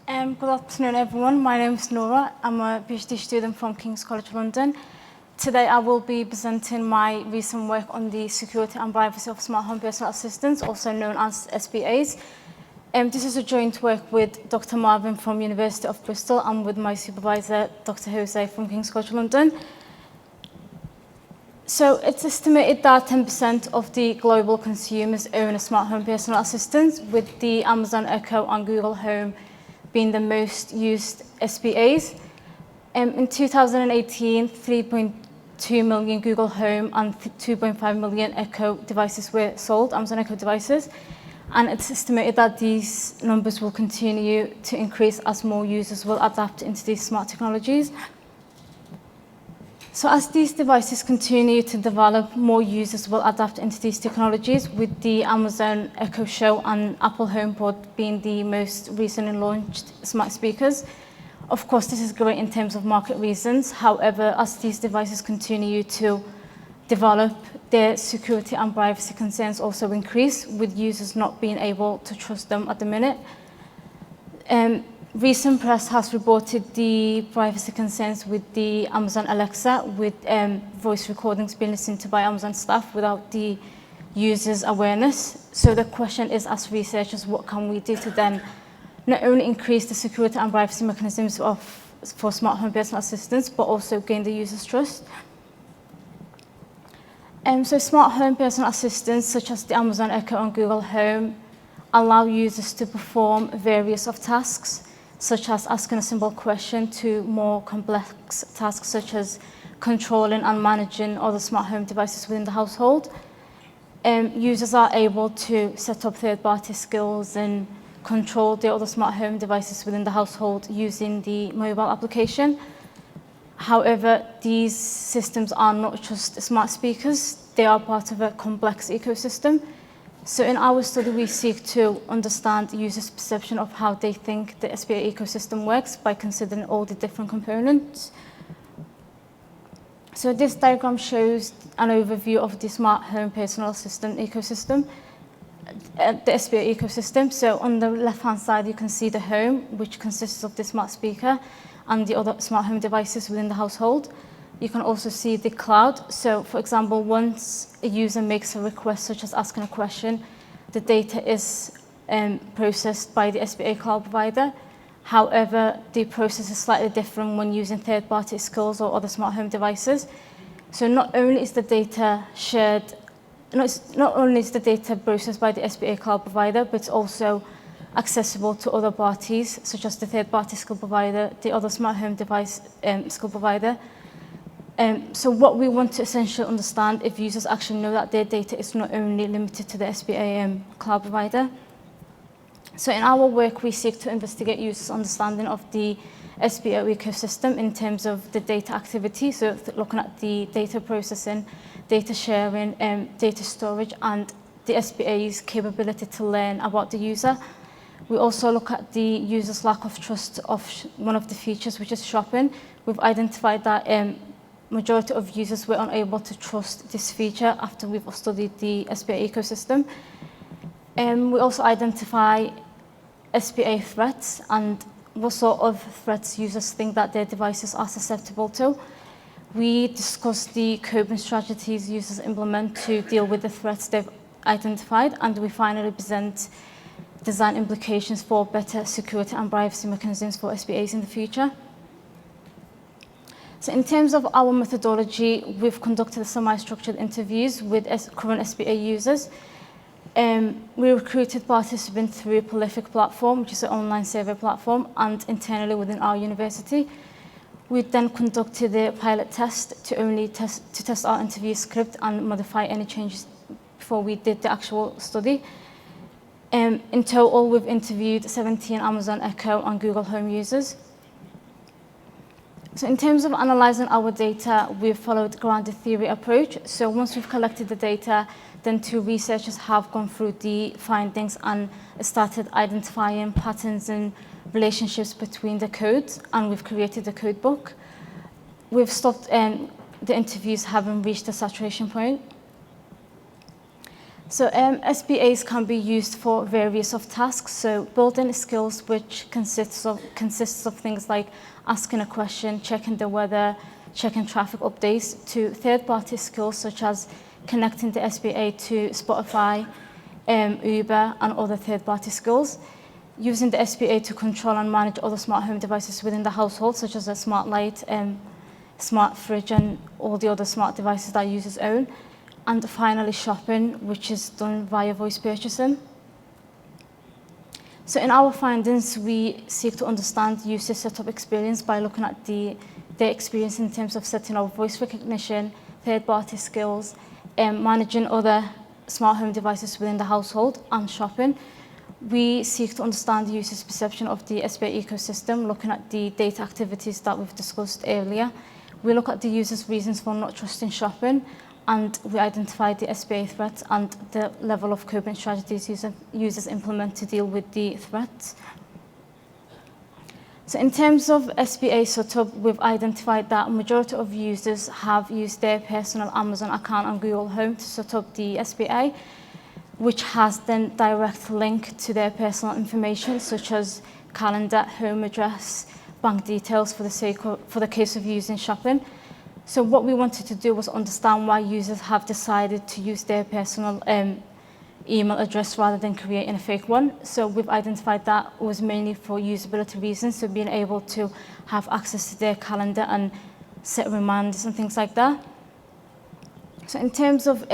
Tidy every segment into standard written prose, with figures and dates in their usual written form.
Good afternoon, everyone. My name is Noura. I'm a PhD student from King's College London. Today, I will be presenting my recent work on the security and privacy of smart home personal assistants, also known as SPAs. This is a joint work with Dr. Marvin from University of Bristol and with my supervisor, Dr. Jose from King's College London. So it's estimated that 10% of the global consumers own a smart home personal assistant, with the Amazon Echo and Google Home being the most used SPAs. In 2018, 3.2 million Google Home and 2.5 million Echo devices were sold, Amazon Echo devices. And it's estimated that these numbers will continue to increase as more users will adapt into these smart technologies. So as these devices continue to develop, more users will adapt into these technologies, with the Amazon Echo Show and Apple HomePod being the most recently launched smart speakers. Of course, this is great in terms of market reasons. However, as these devices continue to develop, their security and privacy concerns also increase, with users not being able to trust them at the minute. Recent press has reported the privacy concerns with the Amazon Alexa, with voice recordings being listened to by Amazon staff without the users' awareness. So the question is, as researchers, what can we do to then not only increase the security and privacy mechanisms for smart home personal assistants, but also gain the users' trust? So smart home personal assistants, such as the Amazon Echo and Google Home, allow users to perform various of tasks, such as asking a simple question, to more complex tasks such as controlling and managing other smart home devices within the household. Users are able to set up third-party skills and control the other smart home devices within the household using the mobile application. However, these systems are not just smart speakers, they are part of a complex ecosystem. So in our study, we seek to understand users' perception of how they think the SPA ecosystem works by considering all the different components. So this diagram shows an overview of the smart home personal assistant ecosystem, the SPA ecosystem. So on the left-hand side, you can see the home, which consists of the smart speaker and the other smart home devices within the household. You can also see the cloud. So for example, once a user makes a request, such as asking a question, the data is processed by the SPA cloud provider. However, the process is slightly different when using third-party skills or other smart home devices. So not only is the data shared, not only is the data processed by the SPA cloud provider, but it's also accessible to other parties, such as the third-party skill provider, the other smart home device skill provider. So what we want to essentially understand if users actually know that their data is not only limited to the SPA cloud provider. So in our work, we seek to investigate users' understanding of the SPA ecosystem in terms of the data activity, so looking at the data processing, data sharing, data storage, and the SPA's capability to learn about the user. We also look at the user's lack of trust of one of the features, which is shopping. We've identified that majority of users were unable to trust this feature after we've studied the SPA ecosystem. We also identify SPA threats and what sort of threats users think that their devices are susceptible to. We discuss the coping strategies users implement to deal with the threats they've identified, and we finally present design implications for better security and privacy mechanisms for SPAs in the future. So in terms of our methodology, we've conducted semi-structured interviews with current SPA users. We recruited participants through a Prolific platform, which is an online survey platform, and internally within our university. We then conducted a pilot test to test our interview script and modify any changes before we did the actual study. In total, we've interviewed 17 Amazon Echo and Google Home users. So in terms of analyzing our data, we've followed a grounded theory approach. So once we've collected the data, then two researchers have gone through the findings and started identifying patterns and relationships between the codes, and we've created a code book. We've stopped the interviews having reached a saturation point. So SBAs can be used for various of tasks. So building skills, which consists of things like asking a question, checking the weather, checking traffic updates, to third-party skills such as connecting the SBA to Spotify, Uber, and other third-party skills. Using the SBA to control and manage other smart home devices within the household, such as a smart light, smart fridge, and all the other smart devices that users own. And finally, shopping, which is done via voice purchasing. So in our findings, we seek to understand user setup experience by looking at their experience in terms of setting up voice recognition, third-party skills, managing other smart home devices within the household, and shopping. We seek to understand the user's perception of the SBA ecosystem, looking at the data activities that we've discussed earlier. We look at the user's reasons for not trusting shopping, and we identify the SBA threats and the level of coping strategies users implement to deal with the threats. So in terms of SBA setup, we've identified that a majority of users have used their personal Amazon account on Google Home to set up the SBA, which has then direct link to their personal information, such as calendar, home address, bank details for the case of using shopping. So what we wanted to do was understand why users have decided to use their personal email address rather than creating a fake one. So we've identified that it was mainly for usability reasons, so being able to have access to their calendar and set reminders and things like that. So in terms of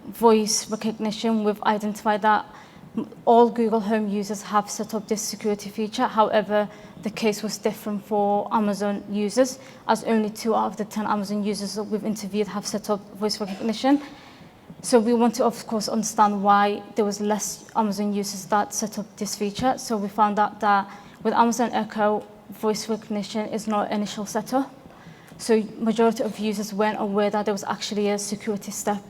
voice recognition, we've identified that all Google Home users have set up this security feature. However, the case was different for Amazon users, as only 2 out of the 10 Amazon users that we've interviewed have set up voice recognition. So we want to, of course, understand why there was less Amazon users that set up this feature. So we found out that with Amazon Echo, voice recognition is not initial setup. So majority of users weren't aware that there was actually a security step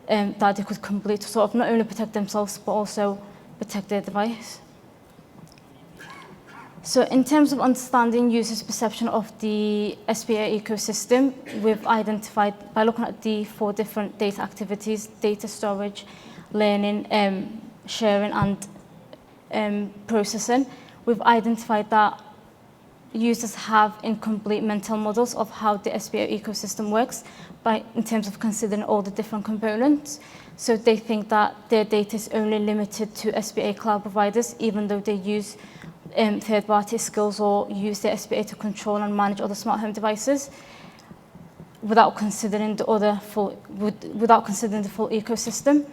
that they could complete to sort of not only protect themselves, but also protect their device. So in terms of understanding users' perception of the SBA ecosystem, we've identified, by looking at the 4 different data activities: data storage, learning, sharing, and processing, we've identified that users have incomplete mental models of how the SBA ecosystem works in terms of considering all the different components. So they think that their data is only limited to SBA cloud providers, even though they use third-party skills or use the SBA to control and manage other smart home devices without considering the full ecosystem.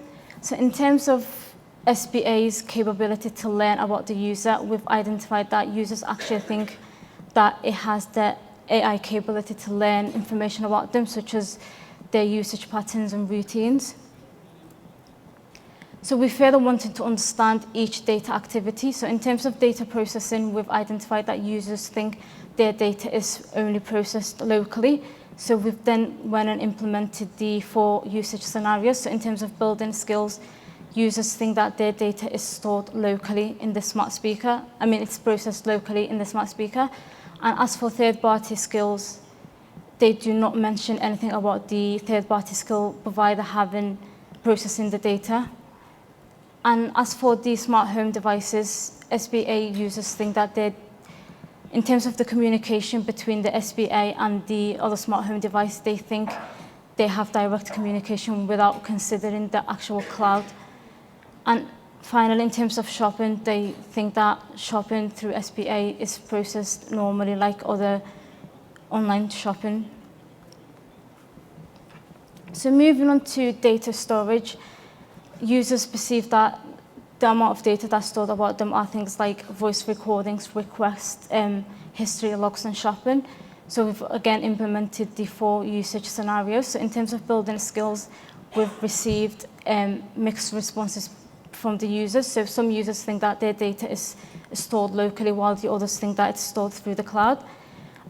So in terms of SBA's capability to learn about the user, we've identified that users actually think that it has the AI capability to learn information about them, such as their usage patterns and routines. So we further wanted to understand each data activity. So in terms of data processing, we've identified that users think their data is only processed locally. So we've then went and implemented the 4 usage scenarios. So in terms of building skills, users think that their data is stored locally in the smart speaker. It's processed locally in the smart speaker. And as for third-party skills, they do not mention anything about the third-party skill provider processing the data. And as for the smart home devices, SBA users think that in terms of the communication between the SBA and the other smart home device, they think they have direct communication without considering the actual cloud. And finally, in terms of shopping, they think that shopping through SBA is processed normally like other online shopping. So moving on to data storage, users perceive that the amount of data that's stored about them are things like voice recordings, requests, history logs, and shopping. So we've again implemented the 4 usage scenarios. So in terms of building skills, we've received mixed responses from the users. So some users think that their data is stored locally, while the others think that it's stored through the cloud.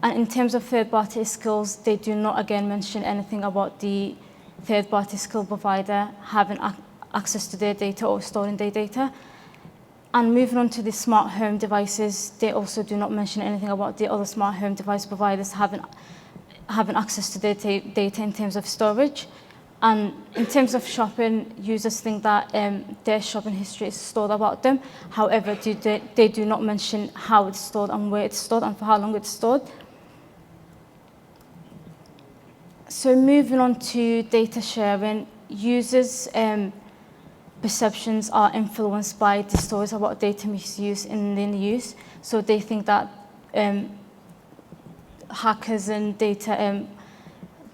And in terms of third-party skills, they do not again mention anything about the third-party skill provider having access to their data or storing their data. And moving on to the smart home devices, they also do not mention anything about the other smart home device providers having access to their data in terms of storage. And in terms of shopping, users think that their shopping history is stored about them. However, they do not mention how it's stored and where it's stored and for how long it's stored. So moving on to data sharing, users' perceptions are influenced by the stories about data misuse in the news. So they think that hackers and data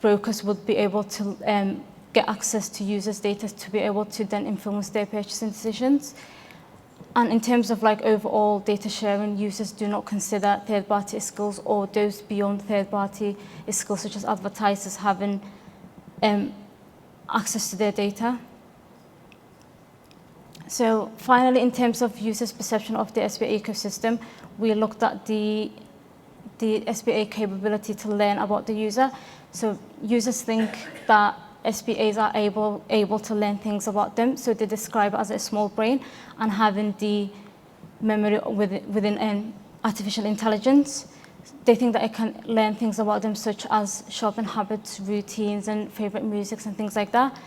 brokers would be able to get access to users' data to be able to then influence their purchasing decisions. And in terms of like overall data sharing, users do not consider third-party skills or those beyond third-party skills, such as advertisers having access to their data. So finally, in terms of users' perception of the SBA ecosystem, we looked at the SBA capability to learn about the user. So users think that SBAs are able to learn things about them, so they describe it as a small brain and having the memory within artificial intelligence. They think that it can learn things about them, such as shopping habits, routines, and favorite musics and things like that.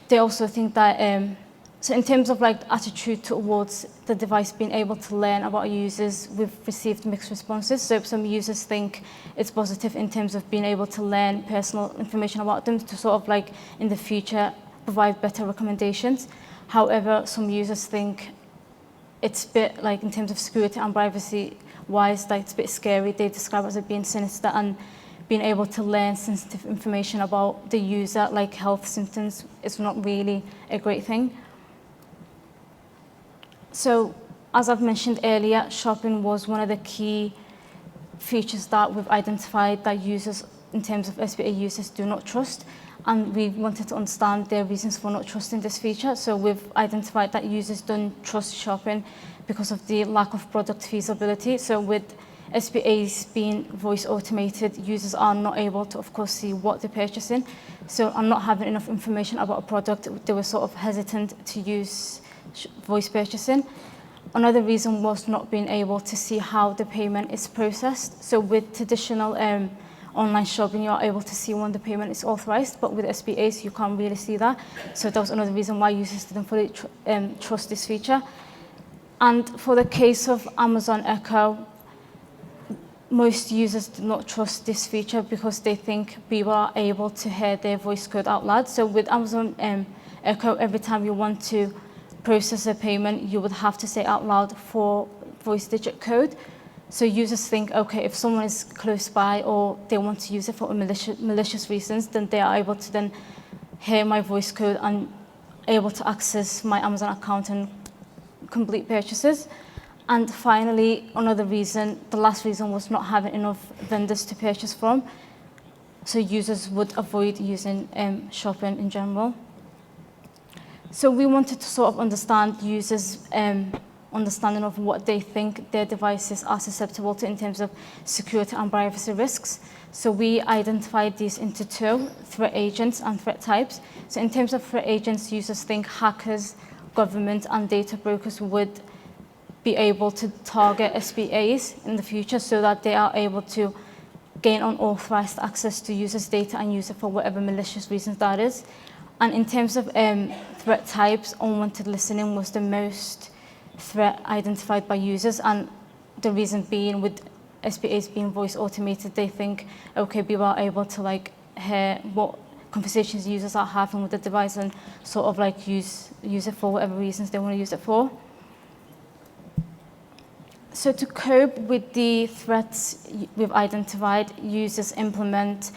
They also think that so in terms of like attitude towards the device being able to learn about users, we've received mixed responses. So some users think it's positive in terms of being able to learn personal information about them to sort of like in the future provide better recommendations. However, some users think it's a bit like in terms of security and privacy wise, like it's a bit scary. They describe it as being sinister, and being able to learn sensitive information about the user, like health symptoms, is not really a great thing. So, as I've mentioned earlier, shopping was one of the key features that we've identified that users, in terms of SBA users, do not trust. And we wanted to understand their reasons for not trusting this feature. So we've identified that users don't trust shopping because of the lack of product feasibility. So with SBAs being voice automated, users are not able to, of course, see what they're purchasing. So and not having enough information about a product, they were sort of hesitant to use voice purchasing. Another reason was not being able to see how the payment is processed. So with traditional online shopping, you're able to see when the payment is authorized, but with SBAs, you can't really see that. So that was another reason why users didn't fully trust this feature. And for the case of Amazon Echo, most users do not trust this feature because they think people are able to hear their voice code out loud. So with Amazon Echo, every time you want to process a payment, you would have to say out loud 4 voice digit code. So users think, okay, if someone is close by or they want to use it for malicious reasons, then they are able to then hear my voice code and able to access my Amazon account and complete purchases. And finally, another reason, the last reason, was not having enough vendors to purchase from. So users would avoid using shopping in general. So we wanted to sort of understand users' understanding of what they think their devices are susceptible to in terms of security and privacy risks. So we identified these into 2, threat agents and threat types. So in terms of threat agents, users think hackers, government, and data brokers would be able to target SBAs in the future so that they are able to gain unauthorized access to users' data and use it for whatever malicious reasons that is. And in terms of threat types, unwanted listening was the most threat identified by users, and the reason being with SBAs being voice automated, they think, okay, people are able to like hear what conversations users are having with the device and sort of like use it for whatever reasons they want to use it for. So to cope with the threats we've identified, users implement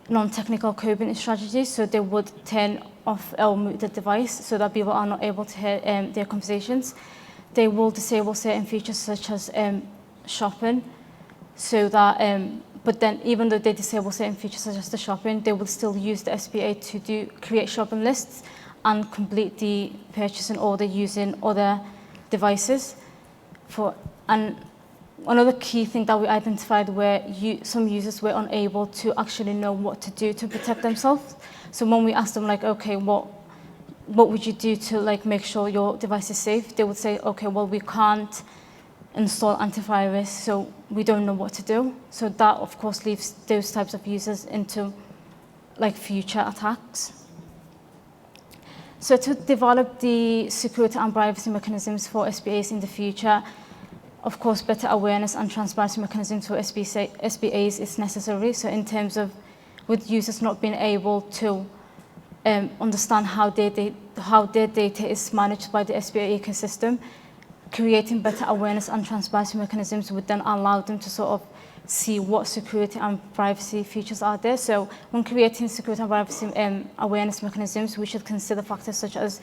non-technical coping strategies. So they would turn off or mute the device so that people are not able to hear their conversations. They will disable certain features such as shopping, so that, but then even though they disable certain features such as the shopping, they will still use the SBA to create shopping lists and complete the purchasing order using other devices. And another key thing that we identified where some users were unable to actually know what to do to protect themselves. So when we asked them, like, okay, what would you do to like make sure your device is safe? They would say, okay, well, we can't install antivirus, so we don't know what to do. So that, of course, leaves those types of users into like future attacks. So to develop the security and privacy mechanisms for SBAs in the future, of course, better awareness and transparency mechanisms for SBAs is necessary. So in terms of with users not being able to understand how their data is managed by the SBA ecosystem, creating better awareness and transparency mechanisms would then allow them to sort of see what security and privacy features are there. So when creating security and privacy awareness mechanisms, we should consider factors such as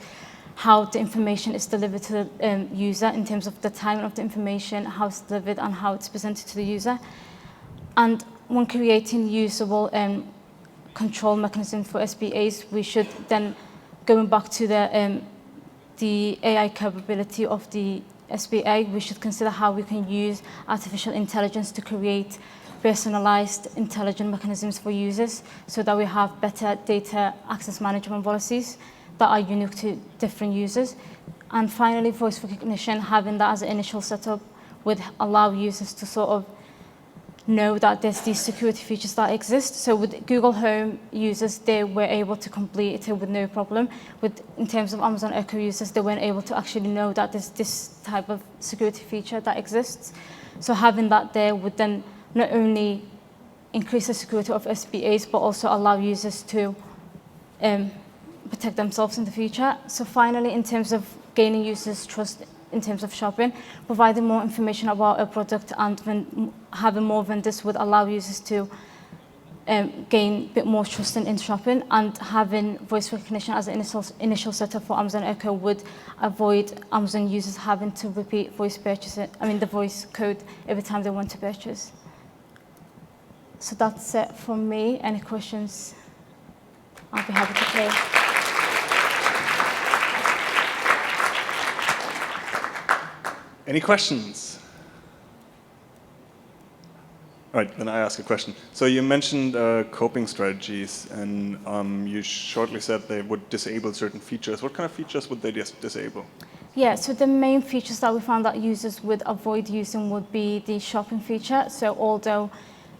how the information is delivered to the user in terms of the timing of the information, how it's delivered and how it's presented to the user. And when creating usable control mechanisms for SBAs, we should then, going back to the AI capability of the SBA, we should consider how we can use artificial intelligence to create personalized, intelligent mechanisms for users so that we have better data access management policies that are unique to different users. And finally, voice recognition, having that as an initial setup would allow users to sort of know that there's these security features that exist. So with Google Home users, they were able to complete it with no problem. In terms of Amazon Echo users, they weren't able to actually know that there's this type of security feature that exists. So having that there would then not only increase the security of SBAs, but also allow users to protect themselves in the future. So finally, in terms of gaining users' trust in terms of shopping, providing more information about a product and having more vendors would allow users to gain a bit more trust in shopping, and having voice recognition as an initial setup for Amazon Echo would avoid Amazon users having to repeat the voice code every time they want to purchase. So that's it from me. Any questions? I'll be happy to play. Any questions? All right, then I ask a question. So you mentioned coping strategies, and you shortly said they would disable certain features. What kind of features would they disable? Yeah, so the main features that we found that users would avoid using would be the shopping feature. So although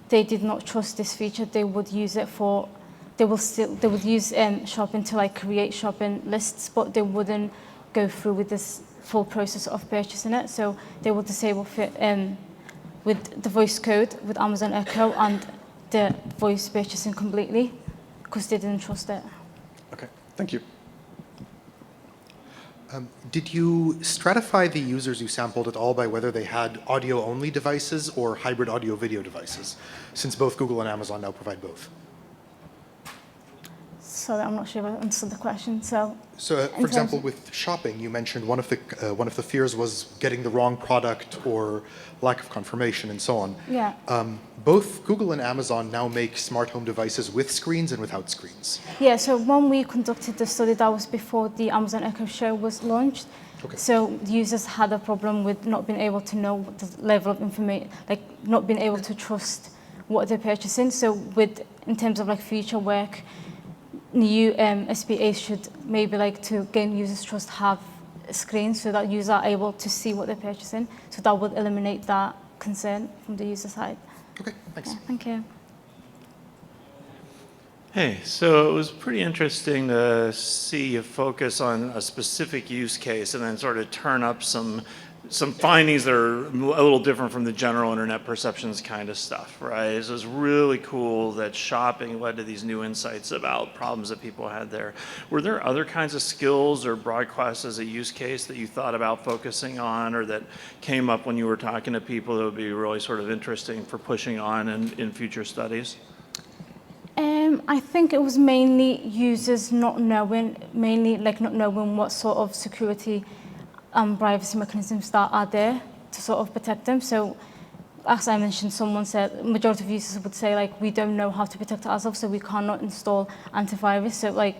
they did not trust this feature, they would use it for, they would use shopping to like create shopping lists, but they wouldn't go through with this full process of purchasing it. So they will disable with the voice code with Amazon Echo and the voice purchasing completely because they didn't trust it. Okay, thank you. Did you stratify the users you sampled at all by whether they had audio-only devices or hybrid audio-video devices, since both Google and Amazon now provide both? Sorry, I'm not sure if I understood the question. So for example, with shopping, you mentioned one of the fears was getting the wrong product or lack of confirmation and so on. Yeah. Both Google and Amazon now make smart home devices with screens and without screens. Yeah, so when we conducted the study, that was before the Amazon Echo Show was launched. Okay. So users had a problem with not being able to know what the level of information, like not being able to trust what they're purchasing. So in terms of like future work, new SBAs should maybe like to gain users' trust have screens so that users are able to see what they're purchasing. So that would eliminate that concern from the user side. Okay, thanks. Yeah, thank you. Hey, so it was pretty interesting to see you focus on a specific use case and then sort of turn up some findings that are a little different from the general internet perceptions kind of stuff, right? So it's really cool that shopping led to these new insights about problems that people had there. Were there other kinds of skills or broadcasts as a use case that you thought about focusing on or that came up when you were talking to people that would be really sort of interesting for pushing on in future studies? I think it was mainly users not knowing what sort of security privacy mechanisms that are there to sort of protect them. So as I mentioned, someone said, majority of users would say like, we don't know how to protect ourselves, so we cannot install antivirus. So like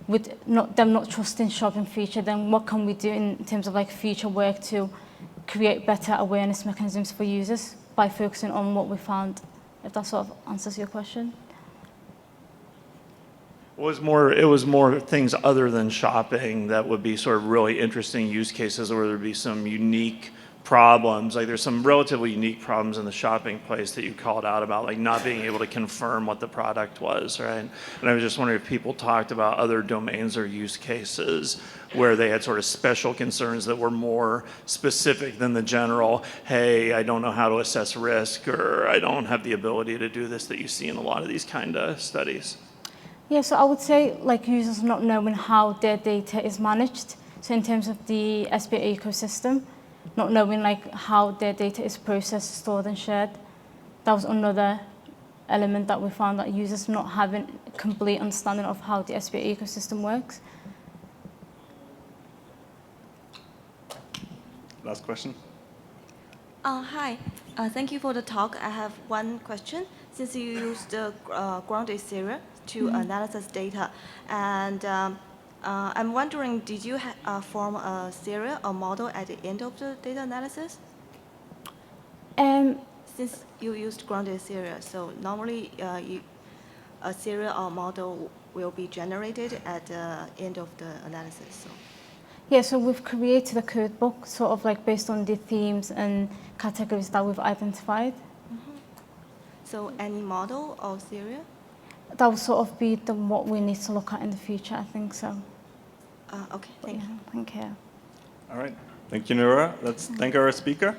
with them not trusting shopping feature, then what can we do in terms of like future work to create better awareness mechanisms for users by focusing on what we found, if that sort of answers your question? It was more things other than shopping that would be sort of really interesting use cases where there'd be some unique problems. Like there's some relatively unique problems in the shopping place that you called out about, like not being able to confirm what the product was, right? And I was just wondering if people talked about other domains or use cases where they had sort of special concerns that were more specific than the general, hey, I don't know how to assess risk, or I don't have the ability to do this, that you see in a lot of these kind of studies. Yeah, so I would say like users not knowing how their data is managed. So in terms of the SBA ecosystem, not knowing like how their data is processed, stored and shared. That was another element that we found, that users not having a complete understanding of how the SBA ecosystem works. Last question. Hi, thank you for the talk. I have one question. Since you used the grounded serial to analysis data, and I'm wondering, did you form a serial or model at the end of the data analysis? Since you used grounded serial, so normally a serial or model will be generated at the end of the analysis. So. Yeah, so we've created a code book sort of like based on the themes and categories that we've identified. So any model or serial? That will sort of be what we need to look at in the future, I think so. Okay, thank you. Thank you. All right. Thank you, Noura. Let's thank our speaker.